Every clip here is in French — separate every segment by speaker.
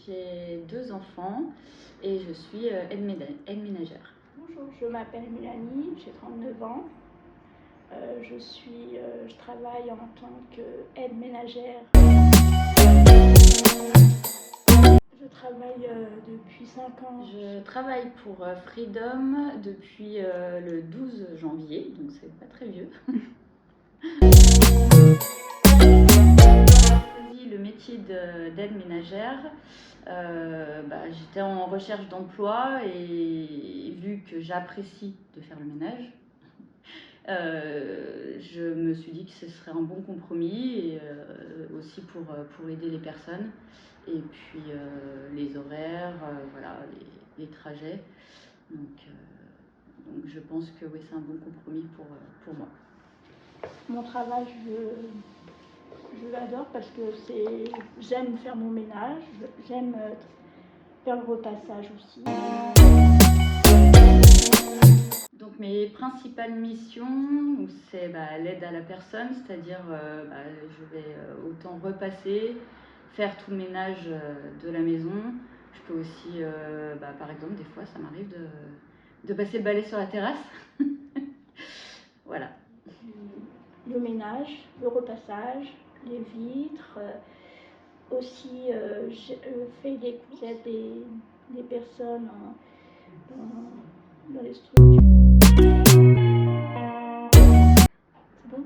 Speaker 1: j'ai 2 enfants et je suis aide ménagère.
Speaker 2: Bonjour, je m'appelle Mélanie, j'ai 39 ans. Je travaille en tant qu'aide ménagère. Je travaille depuis 5 ans.
Speaker 1: Je travaille pour Freedom depuis le 12 janvier, donc c'est pas très vieux. Le métier d'aide ménagère, j'étais en recherche d'emploi et vu que j'apprécie de faire le ménage, je me suis dit que ce serait un bon compromis et aussi pour aider les personnes et puis les horaires, voilà, les trajets. Donc je pense que oui, c'est un bon compromis pour moi.
Speaker 2: Mon travail, je l'adore parce que j'aime faire mon ménage, j'aime faire le repassage aussi.
Speaker 1: Donc mes principales missions, c'est l'aide à la personne, c'est-à-dire je vais autant repasser, faire tout le ménage de la maison. Je peux aussi, par exemple, des fois ça m'arrive de passer le balai sur la terrasse. Voilà.
Speaker 2: Le ménage, le repassage, les vitres. Aussi, je fais des couchettes des personnes dans les structures. C'est bon.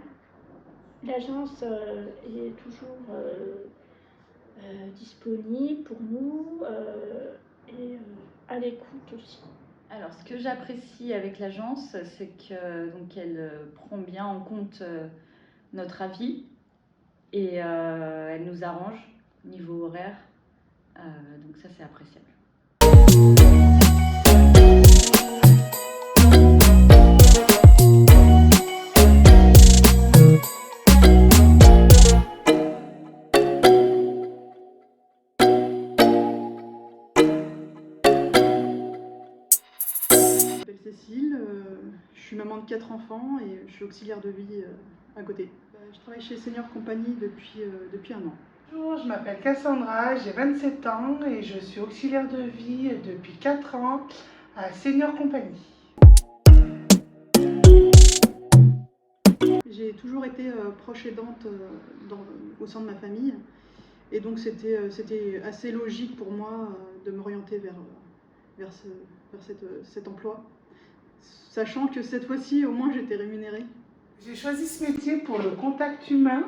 Speaker 2: L'agence est toujours disponible pour nous et à l'écoute aussi.
Speaker 1: Alors, ce que j'apprécie avec l'agence, c'est qu'elle prend bien en compte notre avis et elle nous arrange niveau horaire. Donc ça, c'est appréciable.
Speaker 3: Je m'appelle Cécile, je suis maman de 4 enfants et je suis auxiliaire de vie à côté. Je travaille chez Senior Compagnie depuis 1 an.
Speaker 4: Bonjour, je m'appelle Cassandra, j'ai 27 ans et je suis auxiliaire de vie depuis 4 ans à Senior Compagnie.
Speaker 3: J'ai toujours été proche aidante au sein de ma famille et donc c'était assez logique pour moi de m'orienter vers cet emploi, sachant que cette fois-ci au moins j'étais rémunérée.
Speaker 4: J'ai choisi ce métier pour le contact humain,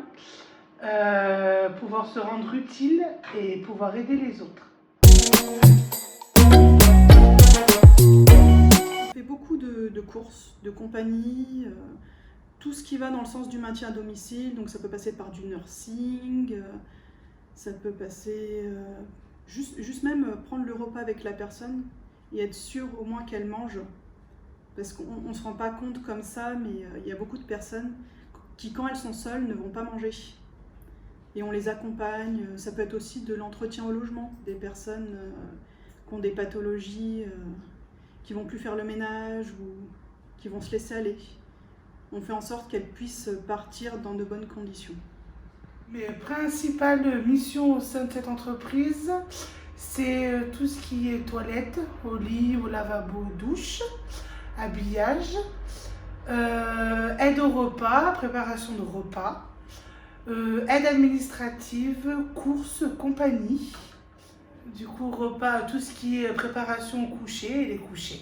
Speaker 4: pouvoir se rendre utile et pouvoir aider les autres.
Speaker 3: On fait beaucoup de courses, de compagnie, tout ce qui va dans le sens du maintien à domicile, donc ça peut passer par du nursing, ça peut passer juste même prendre le repas avec la personne et être sûr au moins qu'elle mange, parce qu'on ne se rend pas compte comme ça, mais il y a beaucoup de personnes qui quand elles sont seules ne vont pas manger et on les accompagne. Ça peut être aussi de l'entretien au logement, des personnes qui ont des pathologies, qui vont plus faire le ménage ou qui vont se laisser aller. On fait en sorte qu'elles puissent partir dans de bonnes conditions.
Speaker 4: Mes principales missions au sein de cette entreprise, c'est tout ce qui est toilette, au lit, au lavabo, douche, habillage, aide au repas, préparation de repas, aide administrative, courses, compagnie. Du coup, repas, tout ce qui est préparation au coucher et les couchers.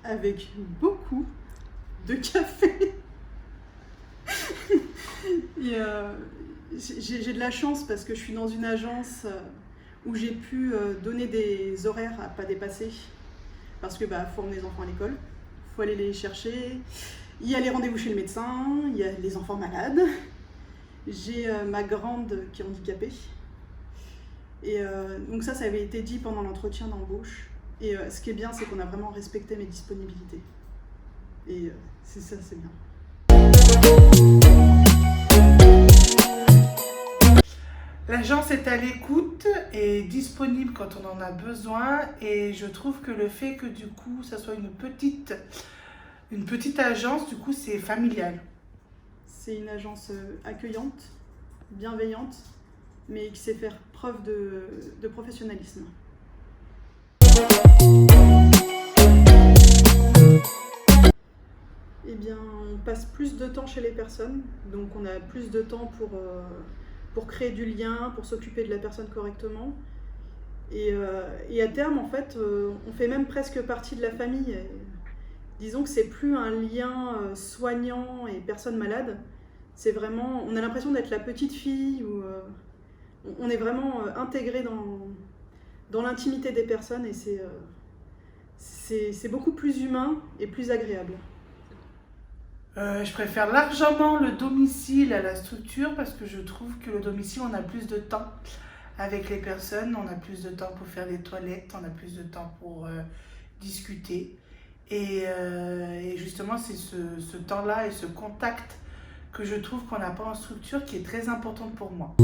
Speaker 3: Avec beaucoup de café. Et j'ai de la chance parce que je suis dans une agence où j'ai pu donner des horaires à pas dépasser. Parce que faut emmener les enfants à l'école, il faut aller les chercher, il y a les rendez-vous chez le médecin, il y a les enfants malades. J'ai ma grande qui est handicapée. Et donc ça avait été dit pendant l'entretien d'embauche. Et ce qui est bien, c'est qu'on a vraiment respecté mes disponibilités. Et c'est bien.
Speaker 4: L'agence est à l'écoute et disponible quand on en a besoin et je trouve que le fait que du coup ça soit une petite agence, du coup c'est familial.
Speaker 3: C'est une agence accueillante, bienveillante, mais qui sait faire preuve de professionnalisme. Eh bien, on passe plus de temps chez les personnes, donc on a plus de temps pour créer du lien, pour s'occuper de la personne correctement. Et à terme, en fait, on fait même presque partie de la famille. Et disons que c'est plus un lien soignant et personne malade. C'est vraiment, on a l'impression d'être la petite fille, où on est vraiment intégré dans l'intimité des personnes, et c'est beaucoup plus humain et plus agréable.
Speaker 4: Je préfère largement le domicile à la structure parce que je trouve que le domicile, on a plus de temps avec les personnes, on a plus de temps pour faire les toilettes, on a plus de temps pour discuter. Et justement, c'est ce temps-là et ce contact que je trouve qu'on n'a pas en structure qui est très important pour moi.